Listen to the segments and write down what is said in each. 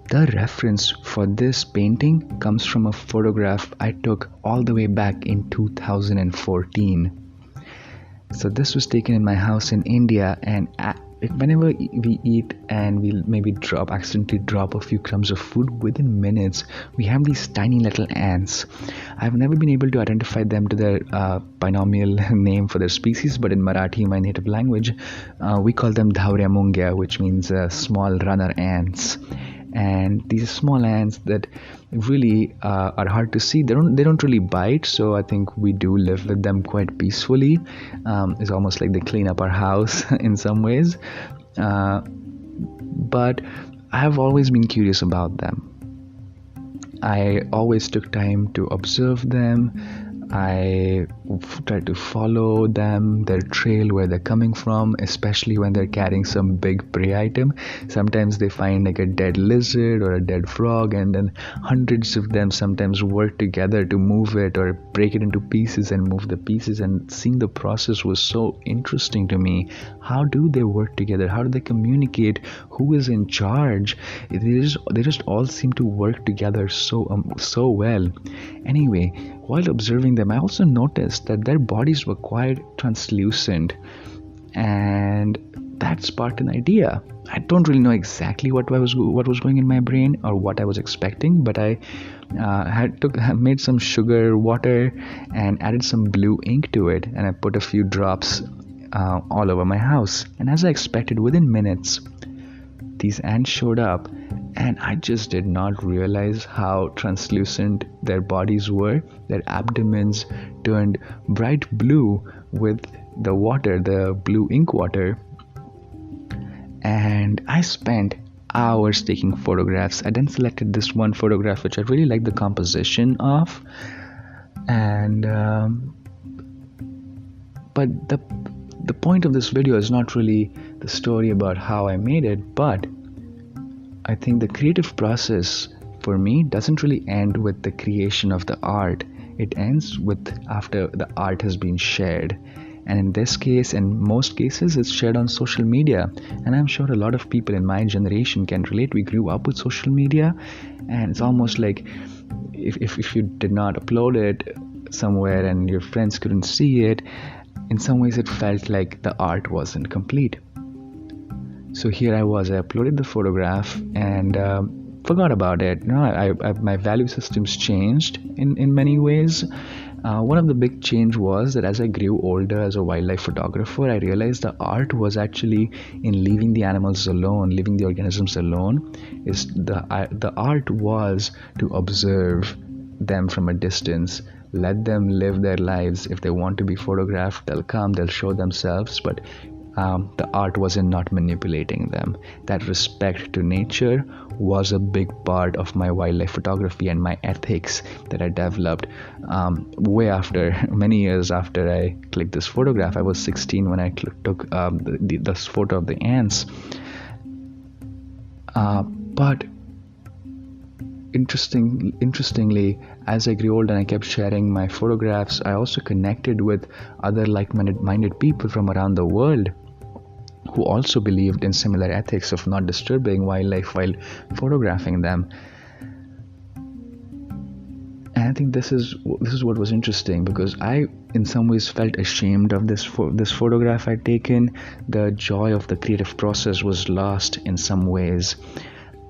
The reference for this painting comes from a photograph I took all the way back in 2014. So this was taken in my house in India, and whenever we eat and we maybe accidentally drop a few crumbs of food, within minutes we have these tiny little ants. I've never been able to identify them to their binomial name for their species, but in Marathi, my native language, we call them dhaurya mungia, which means small runner ants. And these small ants that really are hard to see. They don't really bite, so I think we do live with them quite peacefully. It's almost like they clean up our house in some ways. But I have always been curious about them. I always took time to observe them. I try to follow them, their trail, where they're coming from, especially when they're carrying some big prey item. Sometimes they find like a dead lizard or a dead frog, and then hundreds of them sometimes work together to move it or break it into pieces and move the pieces. And seeing the process was so interesting to me. How do they work together? How do they communicate? Who is in charge? They just all seem to work together so well. Anyway, while observing them, I also noticed that their bodies were quite translucent, and that sparked an idea. I don't really know exactly what was going in my brain or what I was expecting, but I made some sugar water and added some blue ink to it, and I put a few drops all over my house. And as I expected, within minutes, these ants showed up, and I just did not realize how translucent their bodies were. Their abdomens turned bright blue with the water, the blue ink water. And I spent hours taking photographs. I then selected this one photograph which I really liked the composition of. And but the point of this video is not really the story about how I made it, but I think the creative process for me doesn't really end with the creation of the art. It ends with after the art has been shared. And in this case, and most cases, it's shared on social media. And I'm sure a lot of people in my generation can relate. We grew up with social media, and it's almost like if you did not upload it somewhere and your friends couldn't see it, in some ways it felt like the art wasn't complete. So here I was, I uploaded the photograph and forgot about it. My value systems changed in many ways. One of the big change was that as I grew older as a wildlife photographer, I realized the art was actually in leaving the animals alone, leaving the organisms alone. The art was to observe them from a distance, let them live their lives. If they want to be photographed, they'll come, they'll show themselves, but the art was in not manipulating them. That respect to nature was a big part of my wildlife photography and my ethics that I developed way after, many years after I clicked this photograph. I was 16 when I took this photo of the ants. But interestingly, as I grew older and I kept sharing my photographs, I also connected with other like-minded people from around the world who also believed in similar ethics of not disturbing wildlife while photographing them. And I think this is what was interesting, because I in some ways felt ashamed of this photograph I'd taken. The joy of the creative process was lost in some ways.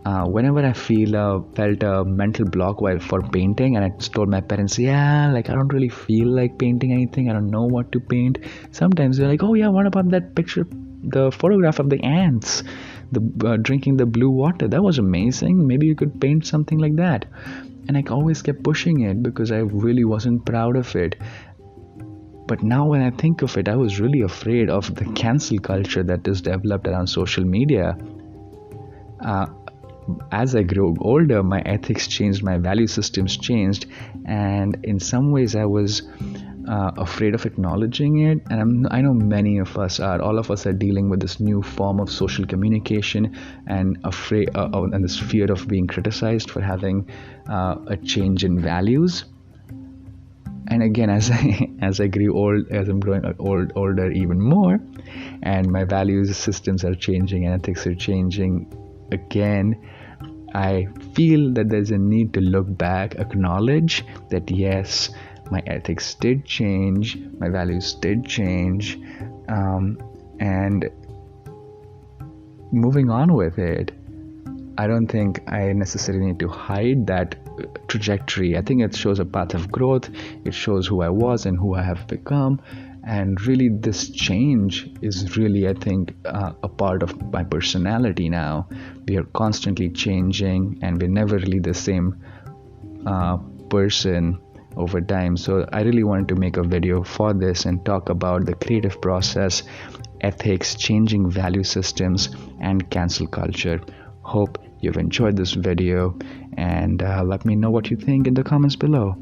Whenever I felt a mental block for painting, and I told my parents, I don't really feel like painting anything, I don't know what to paint. Sometimes they're like, oh yeah, what about that picture, the photograph of the ants drinking the blue water? That was amazing. Maybe you could paint something like that. And I always kept pushing it because I really wasn't proud of it. But now when I think of it, I was really afraid of the cancel culture that is developed around social media. As I grew older, my ethics changed, my value systems changed, and in some ways I was afraid of acknowledging it. And I know many of us all of us are dealing with this new form of social communication and afraid and this fear of being criticized for having a change in values. And again, as I'm growing older even more, and my values systems are changing and ethics are changing again, I feel that there's a need to look back, acknowledge that yes, my ethics did change, my values did change, and moving on with it. I don't think I necessarily need to hide that trajectory. I think it shows a path of growth. It shows who I was and who I have become. And really, this change is really, I think, a part of my personality now. We are constantly changing, and we're never really the same person over time. So I really wanted to make a video for this and talk about the creative process, ethics, changing value systems, and cancel culture. Hope you've enjoyed this video, and let me know what you think in the comments below.